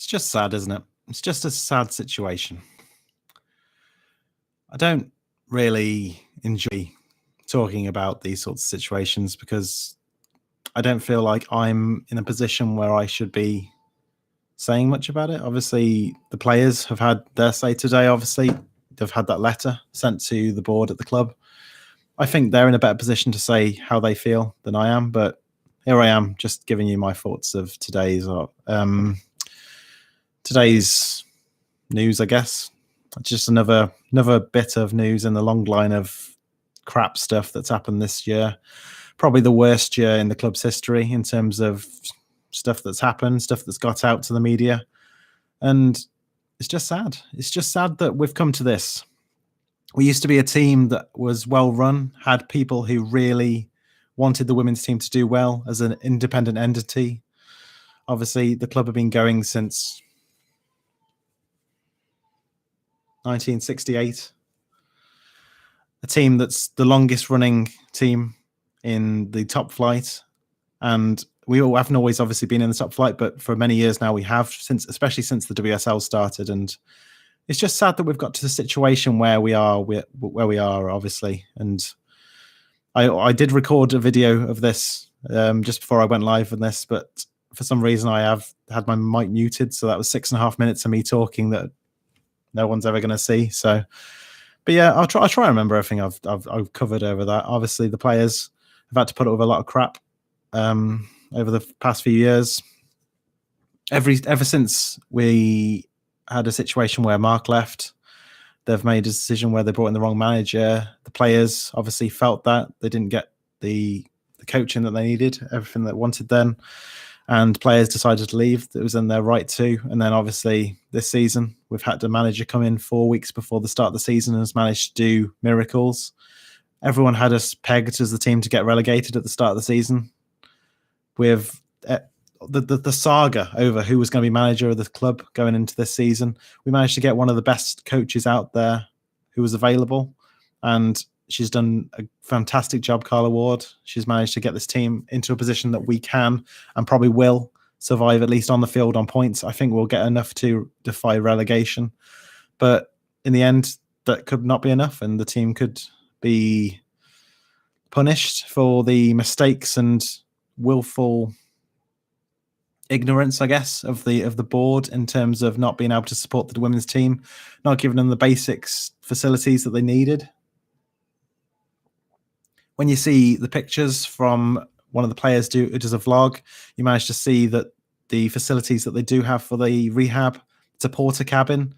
It's just sad, isn't it? It's just a sad situation. I don't really enjoy talking about these sorts of situations because I don't feel like I'm in a position where I should be saying much about it. Obviously, the players have had their say today. Obviously, they've had that letter sent to the board at the club. I think they're in a better position to say how they feel than I am, but here I am just giving you my thoughts of today's news, I guess. Just another bit of news in the long line of crap stuff that's happened this year. Probably the worst year in the club's history in terms of stuff that's happened, stuff that's got out to the media. And it's just sad. It's just sad that we've come to this. We used to be a team that was well run, had people who really wanted the women's team to do well as an independent entity. Obviously, the club have been going since 1968. A team that's the longest running team in the top flight. And we all haven't always obviously been in the top flight, but for many years now we have, especially since the WSL started. And it's just sad that we've got to the situation where we are, obviously. And I did record a video of this just before I went live on this, but for some reason I have had my mic muted, so that was 6.5 minutes of me talking that no one's ever going to see. So, but yeah, I'll try and remember everything I've covered over that. Obviously, the players have had to put up with a lot of crap over the past few years. Ever since we had a situation where Mark left, they've made a decision where they brought in the wrong manager. The players obviously felt that they didn't get the coaching that they needed, everything they wanted then, and players decided to leave. It was in their right to. And then obviously this season, we've had a manager come in 4 weeks before the start of the season and has managed to do miracles. Everyone had us pegged as the team to get relegated at the start of the season. With the saga over who was going to be manager of the club going into this season, we managed to get one of the best coaches out there who was available, and she's done a fantastic job, Carla Ward. She's managed to get this team into a position that we can and probably will survive, at least on the field on points. I think we'll get enough to defy relegation, but in the end that could not be enough, and the team could be punished for the mistakes and willful ignorance, I guess, of the board in terms of not being able to support the women's team, not giving them the basics facilities that they needed. When you see the pictures from one of the players who does a vlog, you manage to see that the facilities that they do have for the rehab, it's a porter cabin,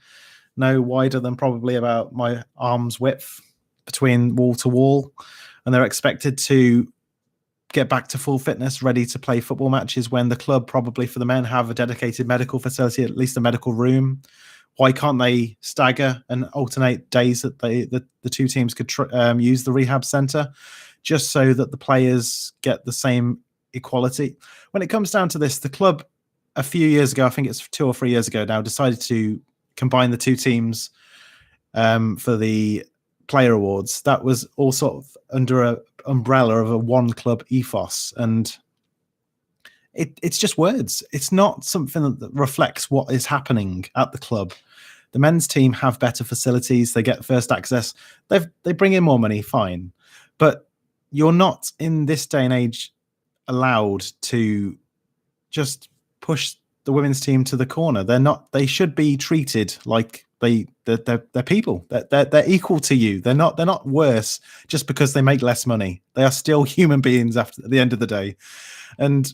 no wider than probably about my arm's width between wall to wall, and they're expected to get back to full fitness, ready to play football matches, when the club probably for the men have a dedicated medical facility, at least a medical room. Why can't they stagger and alternate days that the two teams could use the rehab center, just so that the players get the same equality? When it comes down to this, the club a few years ago, I think it's 2 or 3 years ago now, decided to combine the two teams for the player awards. That was all sort of under a umbrella of a one club ethos, and it's just words. It's not something that reflects what is happening at the club. The men's team have better facilities, they get first access, they bring in more money, fine, but you're not in this day and age allowed to just push the women's team to the corner. They should be treated like they're people. They're equal to you. They're not worse just because they make less money. They are still human beings at the end of the day, and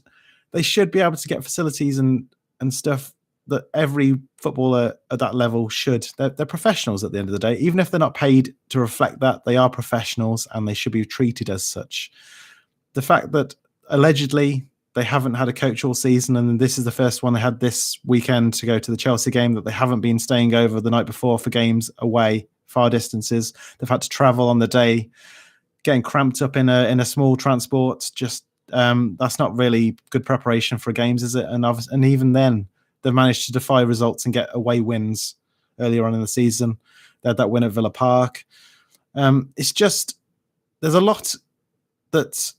they should be able to get facilities and stuff that every footballer at that level should. They're professionals at the end of the day. Even if they're not paid to reflect that, they are professionals and they should be treated as such. The fact that allegedly they haven't had a coach all season, and this is the first one they had this weekend to go to the Chelsea game, that they haven't been staying over the night before for games away, far distances. They've had to travel on the day, getting cramped up in a small transport. Just that's not really good preparation for games, is it? And even then, they've managed to defy results and get away wins earlier on in the season. They had that win at Villa Park. It's just, there's a lot that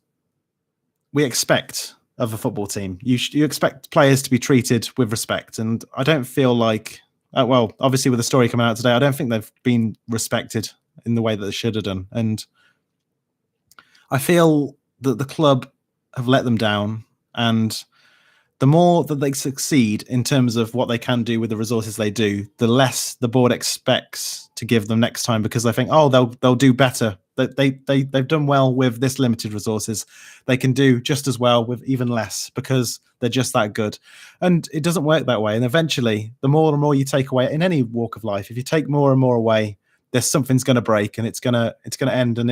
we expect of a football team. You expect players to be treated with respect, and I don't feel like, well, obviously with the story coming out today, I don't think they've been respected in the way that they should have done, and I feel that the club have let them down, and the more that they succeed in terms of what they can do with the resources they do, the less the board expects to give them next time, because they think, oh, they'll do better. They've done well with this limited resources. They can do just as well with even less because they're just that good. And it doesn't work that way. And eventually, the more and more you take away in any walk of life, if you take more and more away, there's something's going to break, and it's gonna end, and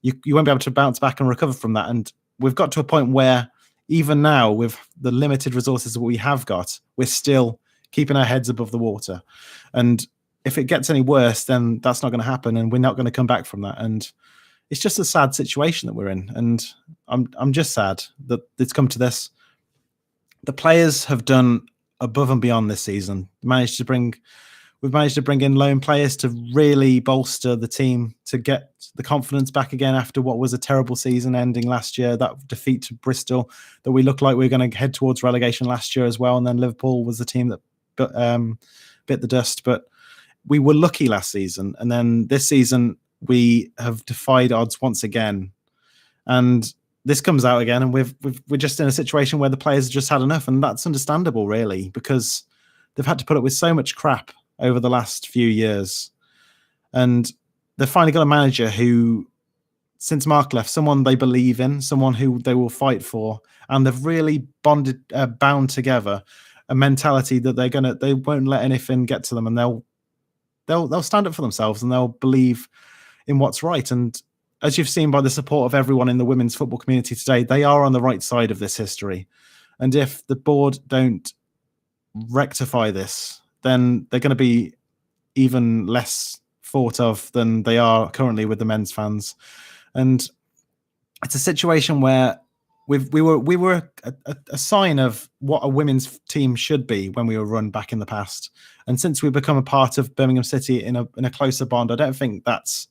you won't be able to bounce back and recover from that. And we've got to a point where even now, with the limited resources that we have got, we're still keeping our heads above the water. And if it gets any worse, then that's not going to happen, and we're not going to come back from that. And it's just a sad situation that we're in. And I'm just sad that it's come to this. The players have done above and beyond this season. We've managed to bring in loan players to really bolster the team, to get the confidence back again after what was a terrible season ending last year, that defeat to Bristol, that we looked like we were going to head towards relegation last year as well. And then Liverpool was the team that bit the dust. But we were lucky last season. And then this season, we have defied odds once again. And this comes out again, and we're just in a situation where the players have just had enough. And that's understandable, really, because they've had to put up with so much crap over the last few years. And they've finally got a manager who, since Mark left, someone they believe in, someone who they will fight for, and they've really bound together a mentality that they won't let anything get to them, and they'll stand up for themselves, and they'll believe in what's right. And as you've seen by the support of everyone in the women's football community today, they are on the right side of this history. And if the board don't rectify this, then they're going to be even less thought of than they are currently with the men's fans. And it's a situation where we were a sign of what a women's team should be when we were run back in the past. And since we've become a part of Birmingham City in a closer bond, I don't think that's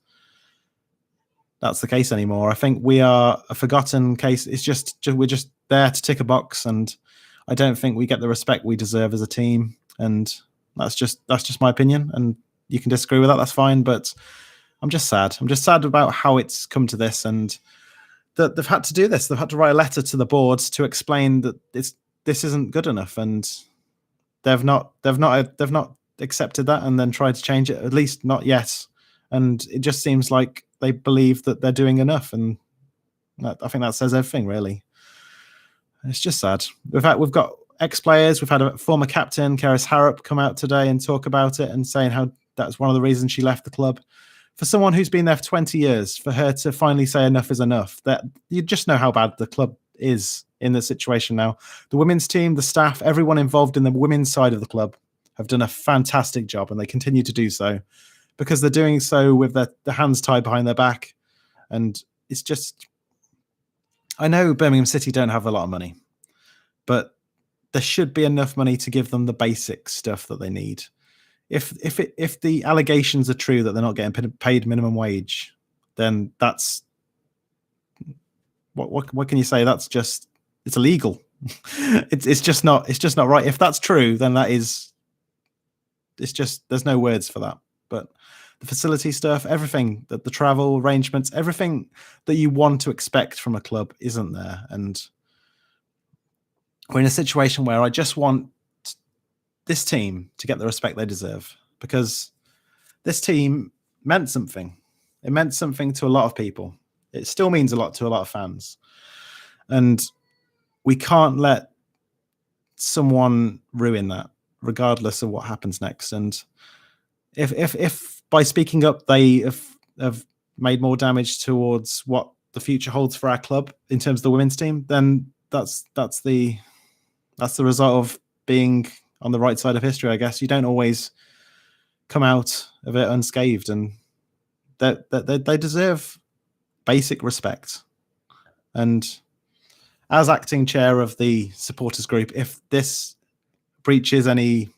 the case anymore. I think we are a forgotten case. It's just we're just there to tick a box, and I don't think we get the respect we deserve as a team. And that's just my opinion, and you can disagree with that. That's fine, but I'm just sad. I'm just sad about how it's come to this, and that they've had to do this. They've had to write a letter to the board to explain that this isn't good enough, and they've not accepted that, and then tried to change it. At least not yet. And it just seems like they believe that they're doing enough, and I think that says everything, really. It's just sad. We've got ex-players. We've had a former captain, Keris Harrop, come out today and talk about it, and saying how that's one of the reasons she left the club. For someone who's been there for 20 years, for her to finally say enough is enough, that you just know how bad the club is in the situation now. The women's team, the staff, everyone involved in the women's side of the club have done a fantastic job, and they continue to do so because they're doing so with their hands tied behind their back. And it's just, I know Birmingham City don't have a lot of money, but there should be enough money to give them the basic stuff that they need. If the allegations are true that they're not getting paid minimum wage, then that's what can you say? That's just, it's illegal. it's just not right. If that's true, then it's just, there's no words for that. But the facility stuff, everything, that the travel arrangements, everything that you want to expect from a club isn't there. And we're in a situation where I just want this team to get the respect they deserve, because this team meant something. It meant something to a lot of people. It still means a lot to a lot of fans. And we can't let someone ruin that, regardless of what happens next. And if by speaking up they have made more damage towards what the future holds for our club in terms of the women's team, then that's the result of being on the right side of history, I guess. You don't always come out of it unscathed, and they deserve basic respect. And as acting chair of the supporters group, if this breaches any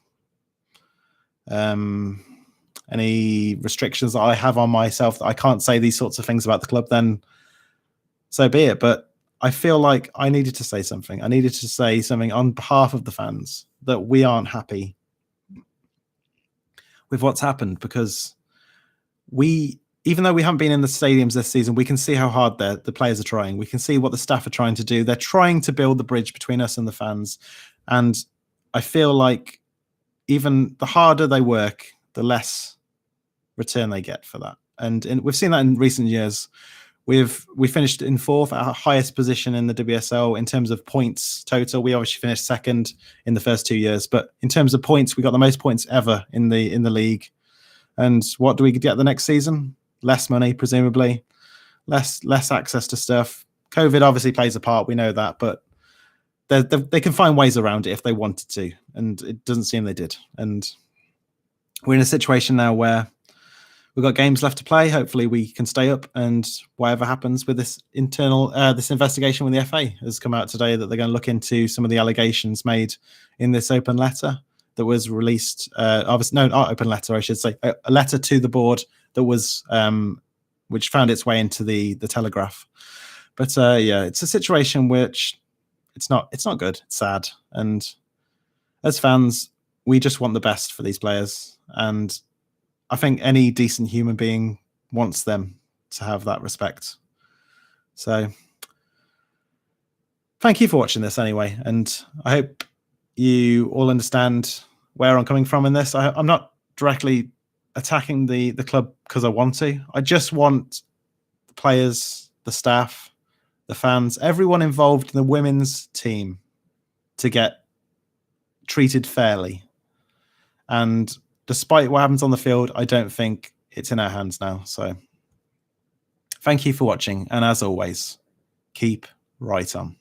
restrictions that I have on myself, that I can't say these sorts of things about the club, then so be it. But I feel like I needed to say something. I needed to say something on behalf of the fans that we aren't happy with what's happened, because even though we haven't been in the stadiums this season, we can see how hard the players are trying. We can see what the staff are trying to do. They're trying to build the bridge between us and the fans. And I feel like even the harder they work, the less return they get for that. And we've seen that in recent years. We finished in fourth, our highest position in the WSL in terms of points total. We obviously finished second in the first 2 years, but in terms of points, we got the most points ever in the league. And what do we get the next season? Less money, presumably, less access to stuff. COVID obviously plays a part. We know that, but they can find ways around it if they wanted to, and it doesn't seem they did. And we're in a situation now where we've got games left to play. Hopefully we can stay up, and whatever happens with this this investigation with the FA has come out today, that they're going to look into some of the allegations made in this open letter that was released. Obviously, no, not open letter, I should say, a letter to the board that was which found its way into the Telegraph. But yeah, it's a situation which it's not good. It's sad, and as fans, we just want the best for these players, and I think any decent human being wants them to have that respect. So thank you for watching this anyway, and I hope you all understand where I'm coming from in this. I'm not directly attacking the club because I want to. I just want the players, the staff, the fans, everyone involved in the women's team to get treated fairly. And despite what happens on the field, I don't think it's in our hands now. So thank you for watching. And as always, keep right on.